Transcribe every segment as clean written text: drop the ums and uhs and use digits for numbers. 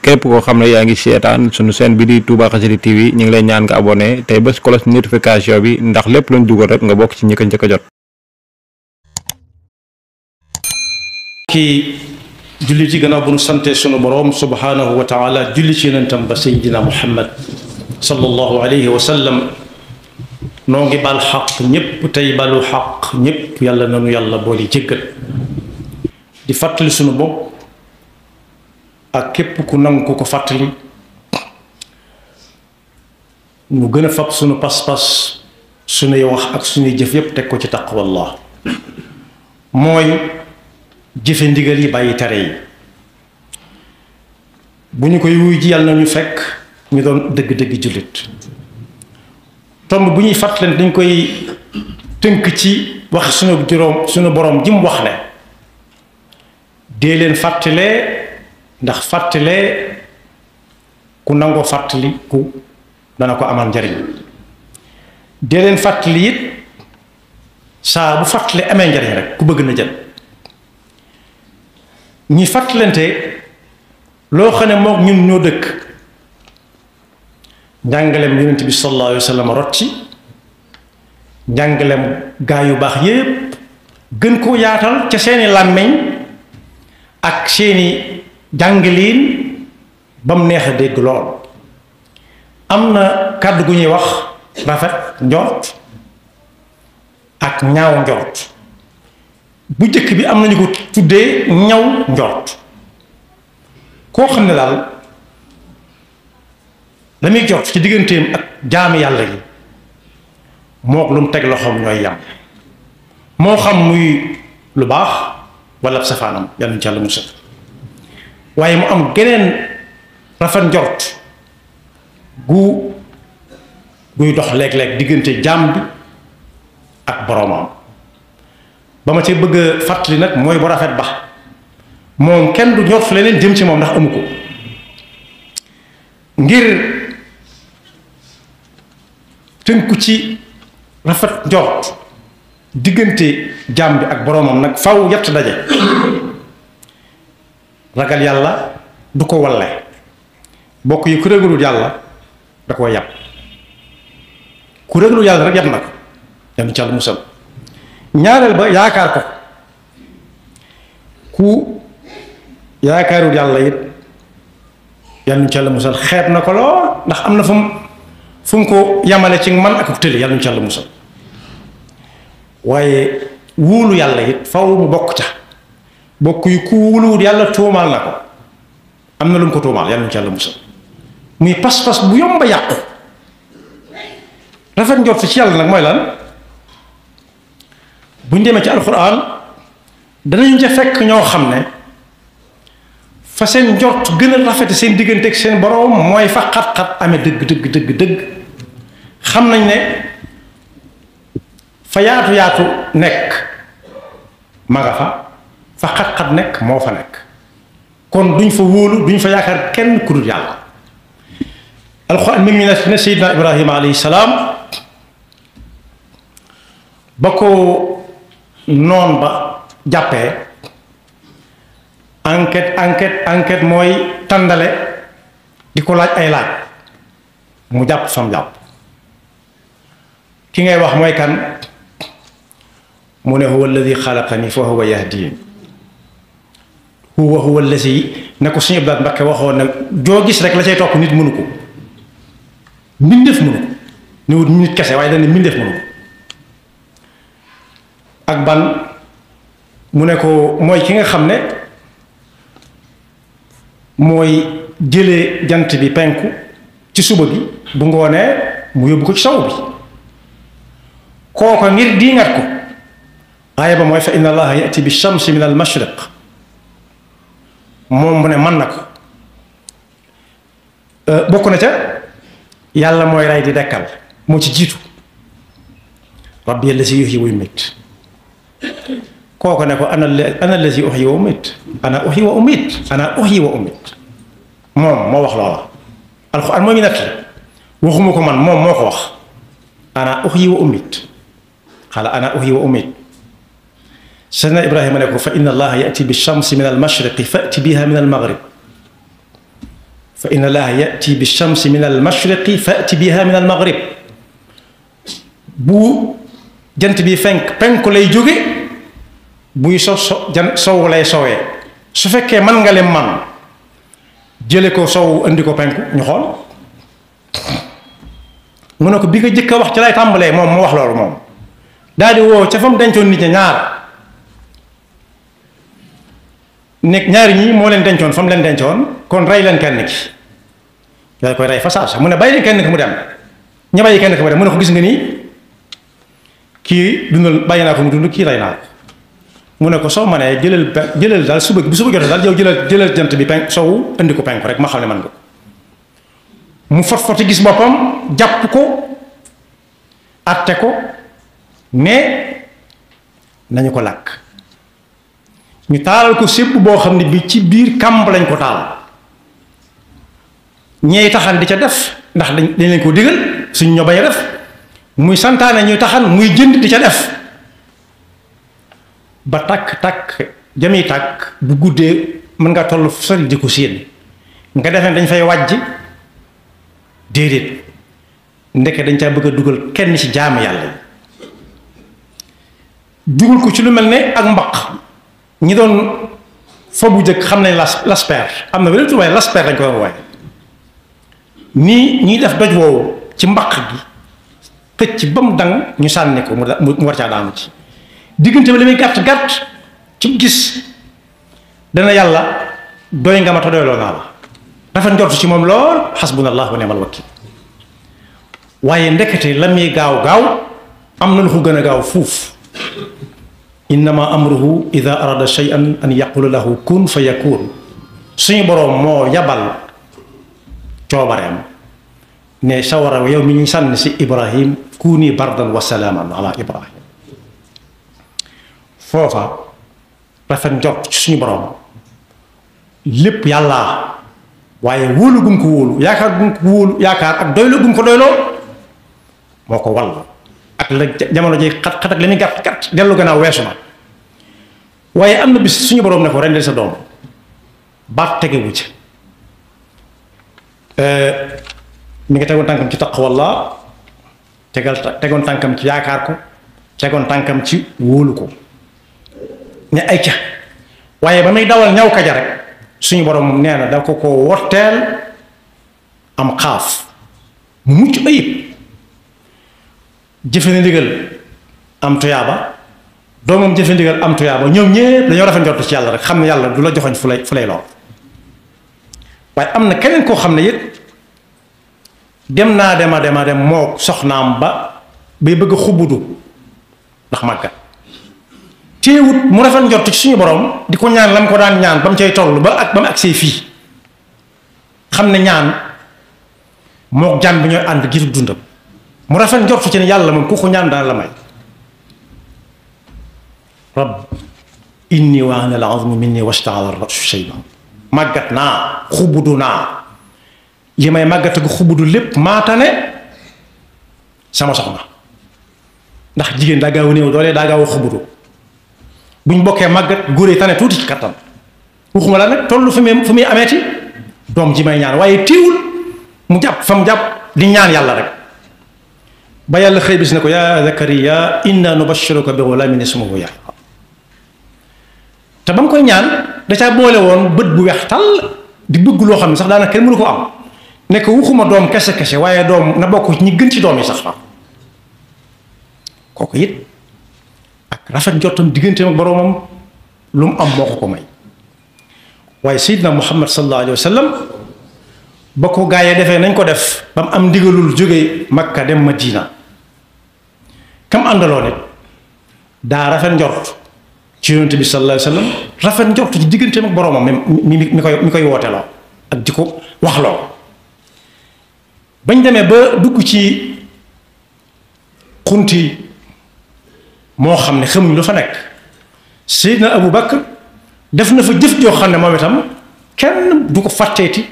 képp koo xam ne yaa ngi seetaan sunu chaîne bi di Touba Xassida TV ñu ngi lay ñaan nga abonné tey bés cloche notification bi ndax lépp luñ dugal rek nga bokk ci ñi ko njëkk a jot. kii julli ci gannaaw bu nu sante sunu boroom subhaanahu wa taala julli ci yonentam ba seydina muhammad sallallahu alayhi wa sallam noo ngi bal xaq ñépp tey balu xaq ñépp yàlla nanu yàlla boole jéggal di fàttali sunu bopp ak képp ku nangu ko fàttali ñu gën a fab sunu pas-pas sunuy wax ak sunuy jëf yépp teg ko ci taqwallah mooy jëfe ndigal yi bàyyi tere yi bu ñu koy wuy ji yàlla na ñu fekk ñu doon dëgg-dëgg jullit tomb bu ñuy fàttali dañ koy tënk ci wax sunu boroom ji mu wax ne dee leen fàttalee ndax fàttalee ku nangoo fàttali ku dana ko amal njariñ dee leen fàttali it saa bu fàttali amee njariñ rek ku bëgg na jël ñi fàttalante loo xam ne moom ñun ñoo dëkk njàngaleem yonent bi sallallahu alayhi wa sallam rot ci njàngaleem gaa yu baax yépp gën koo yaatal ca seeni làmmiñ ak seeni jàngaliin ba mu neex a dégg lool am na kàddu gu ñuy wax rafet njort ak ñaaw njort bu jëkk bi am nañu ko tuddee ñaw njort koo xam ne daal la muy jort ci digganteem ak jaami yàlla yi mook lu mu teg loxoom ñooy yam moo xam muy lu baax wala safaanam yàlla ñu ci yàlla musal waaye mu am geneen rafet njort guy dox léeg-léeg diggante jaam bi ak boroomam ba ma ci bëgg a fàttali nag mooy bu rafet ba moom kenn du njort leneen jëm ci moom ndax amu ko ngir tënku ci rafet njort diggante jaam bi ak boroomam nag faw yett daje ragal yàlla du ko walle bokk yi ku ragalul yàlla da koo yàpp ku ragalul yàlla rek yàpp na ko yàlla ci yàlla musal ñaareel ba yaakaar ko ku yaakaarul yàlla it yàlla ñu ci yàlla musal xeeb na ko lool ndax am na fu mu ko yamale ci man ak tëli yàlla ñu ci yàlla musal waaye wóolu yàlla it faw mu bokk ca bokk yi ku wóoluwul yàlla tuumaal na ko am na lu mu ko tuumaal yàlla ñu ci yàlla musal muy pas-pas bu yomba yàqu rafet njort ci yàlla nag mooy lan bu ñu demee ci alxuraan danañu ca fekk ñoo xam ne fa seen njort gën a rafete seen diggante ak seen boroom mooy fa xat-xat amee dëgg xam nañ ne fa yaatu nekk ma nga fa xat-xat nekk moo fa nekk kon duñ fa wóolu duñ fa yaakaar kenn ku dul yàlla alxuraan mi ngi ne Seydina Ibrahima alayhi salaam ba ko noon ba jàppee enquête mooy tàndale di ko laaj ay laaj mu jàpp fam jàpp ki ngay wax mooy kan mu ne huwa alladi xalaqani fa huwa yahdin huwa alladi ne ko suñu Abdou Mbakke waxoon nag joo gis rek la cay topp nit mënu ko mbindeef mënu ko newut nit kese waaye dañ ne mbindeef mënu ko ak ban mu ne ko mooy ki nga xam ne mooy jëlee jant bi penku ci suba bi bu ngoonee mu yóbbu ko ci sow bi kooko ngir diingat ko aaya ba mooy fa inna allaha yati bi shamsi min al mashriq moom mu ne mën na ko bokk na ca yàlla mooy rey di dekkal moo ci jiitu rabbi allazi yuhyi wa yumiit kooko ne ko ana allazi uhyi wa umiit ana uhyi wa umiit ana uhyi wa umiit moom moo wax loola alxuraan moo ñu nekk waxuma ko man moom moo ko wax ana uhyi wa umiit xala ana uhyi wa umiit Seydina Ibrahima ne ko fa inna allaha yati bi shamsi min al mashriqi fati biha min al maghrib fa inna allaha yati bi shamsi min al mashriqi fati biha min al maghrib bu jant bi penku lay jóge buy sow lay sowee su fekkee mën nga leen man jële ko sow andi ko penku ñu xool mu ne ko bi nga jëkk a wax ci lay tàmbalee moom mu wax loolu moom daal di woo ca fa mu dencoon nit ñi ñaari ñi moo leen dencoon fa mu leen dencoon kon rey leen kenn ki daal koy rey fa saasa mu ne bàyyi leen kenn ki mu dem ña bàyyi kenn ki mu dem mu ne ko gis nga nii kii dundal bàyyi naa ko mu dund kii rey naa ko mu ne ko soo ma nee jëlal daal suba bu suba jotee daal yow jëlal jant bi penk sowu indi ko penk rek ma xam ne man nga mu fot gis boppam jàpp ko atte ko ne nañu ko làkk ñu taalal ko sépp boo xam ne bi ci biir kàmb lañ ko taal ñeey taxan di ca def ndax dañ leen ko digal suñ ñoo bañ a def muy santaane ñuy taxan muy jënd di ca def ba takk jami tàkk bu guddee mën nga toll sori di ko séen nga defee dañ fay wàjj déedéet ndeke dañ caa bëgg a dugal kenn ci jaamu yàlla yi dugal ko ci lu mel ne ak mbaq ñi doon fa bu jëkk xam nañ lasper am na beneen tubaab lasper lañ ko doon waaye nii ñuy def doj woowu ci mbaq gi xëcc ba mu dang ñu sànni ko mu war caa daanu ci diggante bi li muy gàtt ci gis dana yàlla doy nga ma te doyloo naa la dafa njortu ci moom lool xasbunallah wa ni'mal wakiil waaye ndekete la muy gaaw am na lu ko gën a gaaw fuuf innama amruhu ida arada shay'an an yaqula lahu kun fa yakun suñu boroom moo yabal coobareem ne sawara yow mi ñu sànni si ibrahim kuni bardan wa salaaman ala ibrahim foofa rafet njort ci suñu boroom lépp yàlla waaye wóolu gum ko wóolu yaakaar ak doyloo gum ko doyloo moo ko wall ak la jamono ji xat ak li muy gàtt dellu gannaaw weesu na waaye am na bis suñu boroom ne ko rendil sa doom baat tegewu ci mi ngi tegoon tànkam ci taqwallah tegoon tànkam ci yaakaar ko tegoon tànkam ci wóolu ko ne ay ca waaye ba muy dawal ñaw kaja rek suñu borom nee na da ko wotteel am xaaf mu mucc ayib jëfe na ndigal am tuyaaba doomam jëfe ndigal am tuyaaba ñoom ñépp dañoo rafet njort ci yàlla rek xam ne yàlla du la joxoñ fu lay lool waaye am na keneen koo xam ne it dem naa dem moo soxnaam bay bëgg a xubudu ndax màggat téewut mu rafet njort ci suñu borom di ko ñaan lam ko daan ñaan ba mu cay toll ba mu agsee fii xam ne ñaan moo jàmm bi ñooy ànd gisu dundam mu rafet njort ci ne yàlla moom ku ko ñaan daan la may rab inni wahana al azmu minni wasta'ala ar-ra'su shayban màggat naa xubudu naa li may màggat ak xubudu lépp maatane sama soxna ndax jigéen daa gaaw a néew doole daa gaaw a xubudu buñ bokkee màggat góor yi tane tuuti ci kattan waxuma la nag toll fu muy ameeti doom ji may ñaan waaye téewul mu jàpp fa mu jàpp di ñaan yàlla rek ba yàlla xëy bis ne ko yaa Zakariya inna nubashiruka bi ghulamin ismuhu Yahya te ba mu koy ñaan da caa boole woon bët bu weex tàll di bëgg loo xam ne sax daanaka kenn mënu ko am ne ko waxuma doom kese waaye doom na bokk ñi gën ci doom yi sax fa kooku it ak rafet njottam digganteem ak boroomam lu mu am moo ko may waaye Seydina Muhammad sallallahu alayhi wa sallam ba ko gaa yi defee nañ ko def ba mu am ndigalul jóge Makka dem Madina kam àndaloo nit daa rafet njort ci yonent bi sallallahu alayhi wa sallam rafet njort ci digganteem ak boroomam mi koy wooteloo ak di ko waxloo bañ demee ba dugg ci xunti moo xam ne xamuñ lu fa nekk Seydina Abu Bakr def na fa jëf joo xam ne moom itam kenn du ko fàtteeti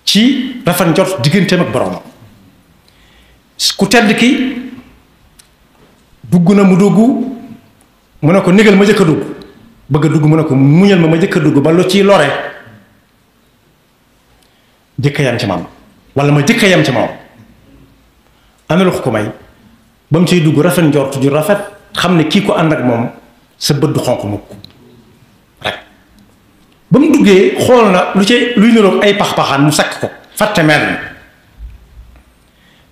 ci rafet njort digganteem ak boroomam ku tedd ki dugg na mu dugg mu ne ko négal ma jëkk a dugg bëgg a dugg mu ne ko muñal ma jëkk a dugg ba lu ciy lore jëkk yam ci man wala ma jëkk yam ci moom ana lu ko may ba mu ciy dugg rafet njort ju rafet xam ne kii ko ànd ak moom sa bët du xonq mukk rek ba mu duggee xool na luy niroog ay pax-paxaan mu sakk ko fàtte mel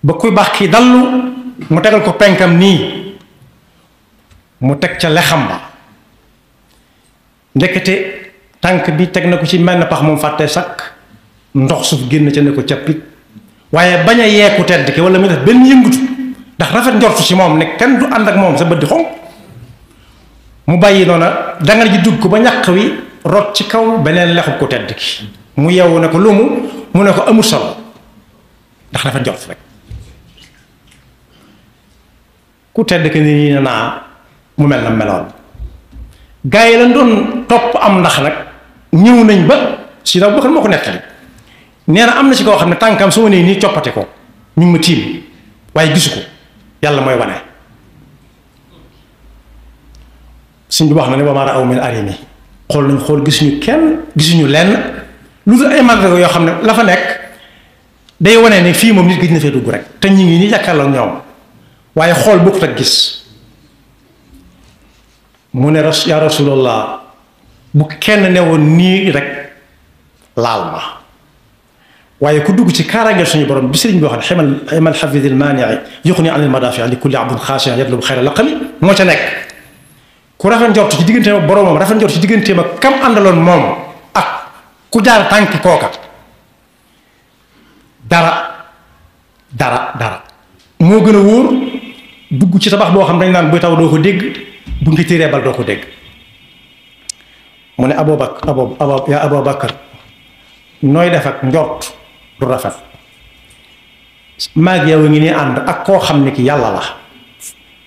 ba kuy baax kii dallu mu tegal ko penkam nii mu teg ca lexam ba ndekete tànk bi teg na ko ci mel na pax moom fàtte sakk ndox suuf génn ca ne ko cappit waaye bañ a yeeku tedd ki wala mu def benn yëngutu ndax rafet njortu ci moom ne kenn du ànd ak moom sa bët di xonq mu bàyyi noona dangar ji dugg ko ba ñaq wi rot ci kaw beneen lexub ko tedd ki mu yeewu ne ko lu mu ne ko amul solo ndax rafet njort rek ku tedd ki ni naa mu mel na meloon gaa yi lañ doon topp am ndax nag ñëw nañ ba si daw boo xam moo ko nettali nee na am na ci koo xam ne tànkam su ma nee nii coppate ko ñu ngi ma tiim waaye gisu ko yàlla mooy wane suñ bi wax na ne ba maara aw min arimi xool nañ xool gisuñu kenn gisuñu lenn lu dul ay mandarga yoo xam ne la fa nekk day wane ne fii moom nit gis na fee dugg rek te ñu ngi ni jàkkaarloo ñoom waaye xool bokkut ak gis mu ne yaa rasulallah bu kenn ne woon nii rek laal ma waaye ku dugg ci kaaraangeel suñu borom bi sëriñ bi wax ne xemal xafidil maanii yuxni anil madaafi li kulli abdin xaashian yatlubu xayra laqami moo ca nekk ku rafet njort ci digganteem ak boromam rafet njort ci digganteem ak kam àndaloon moom ak ku jaar tànki kooka dara moo gën a wóor dugg ci tabax boo xam dañ naan buy taw doo ko dégg bu ngi téeree bal doo ko dégg mu ne yaa Abubakar nooy def ak njort du rafet maag yow ngi ni ànd ak koo xam ne ki yàlla la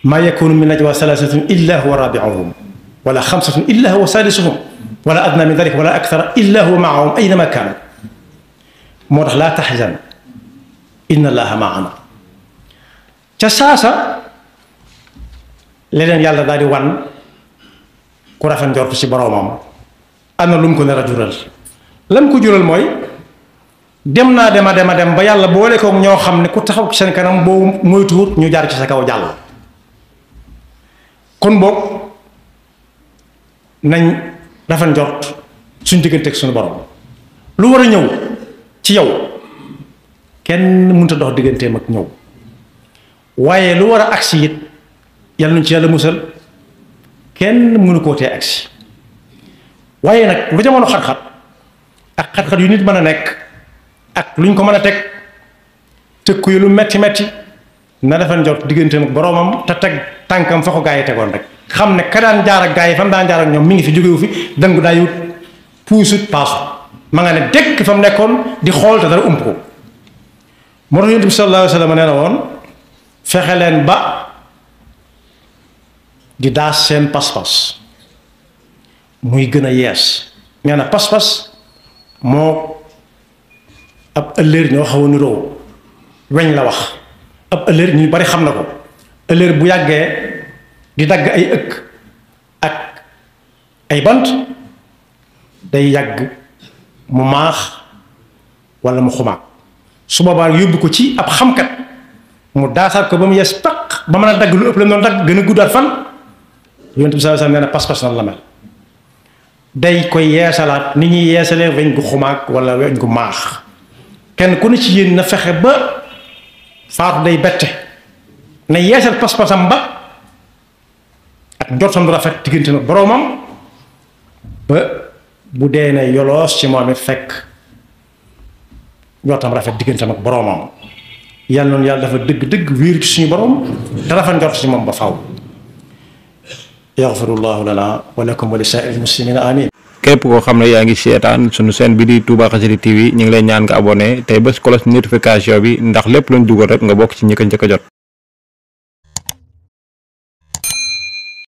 maa yakunu min najwa salaasatun illa huwa raabi'uhum wala xamsatun illa huwa saadisuhum wala adna min dalika wala akthara illa huwa maahum aynama kaanu moo tax laa taxzan inna allaha maana ca saasa leneen yàlla daal di wan ku rafet njort ci boroomam am na lu mu ko nar a jural lam ko jural mooy dem naa dem ba yàlla boole koog ñoo xam ne ku taxaw ci seen kanam boo moytuwut ñu jaar ci sa kaw jàll kon boog nañ rafet njort suñ digganteeg suñu borom lu war a ñëw ci yow kenn mënut a dox digganteem ak ñëw waaye lu war a agsi it yàlla nañ ci yàlla musal kenn mënu koo tee agsi waaye nag lu jamono xat-xat ak xat-xat yu nit mën a nekk ak luñ ko mën a teg tëkku yi lu metti na dafa njort digganteem ak boroomam te teg tànkam fa ko gaa yi tegoon rek xam ne ka daan jaar ak gaa yi fa mu daan jaar ak ñoom mi ngi fi jógewu fi dangu daa yut puusut paasu ma nga ne dekk fa mu nekkoon di xool te dara ump ko moo tax yonent bi sallallahu alayhi wa sallam nee na woon fexe leen ba di daas seen pas-pas muy gën a yees nee na pas-pas moo ab ëllëer ñoo xaw a niroo weñ la wax ab ëllëer ñu bari xam na ko ëllëer bu yàggee di dagg ay ëkk ak ay bant day yàgg mu maax walla mu xumaag su boobaa yóbbu ko ci ab xamkat mu daasaat ko ba mu yees paq ba mën a dagg lu ëpp la noonu dagg gën a guddaat fan yonent bi sallallahu alayhi wasallam nee na pas-pas nan la mel day koy yeesalaat ni ñuy yeesalee weñ gu xumaag walla weñ gu maax kenn ku ne ci yéen na fexe ba faatu day bette na yeesal pas-pasam ba ak njortam du rafet diggante nag boroomam ba bu dee ne yoloos ci moom it fekk njortam rafet diggante nag boroomam yàlla noonu yàlla dafa dëgg-dëgg wéeru ci suñu boroom te rafet njort ci moom ba faw yaxfirullahu lana wa lakum wa li saa'iril muslimina amin képp koo xam ne yaa ngi seetaan sunu chaîne bi di Touba Xassida TV ñu ngi lay ñaan nga abonné tey bés cloche notification bi ndax lépp luñ dugal rek nga bokk ci ñi ko njëkk a jot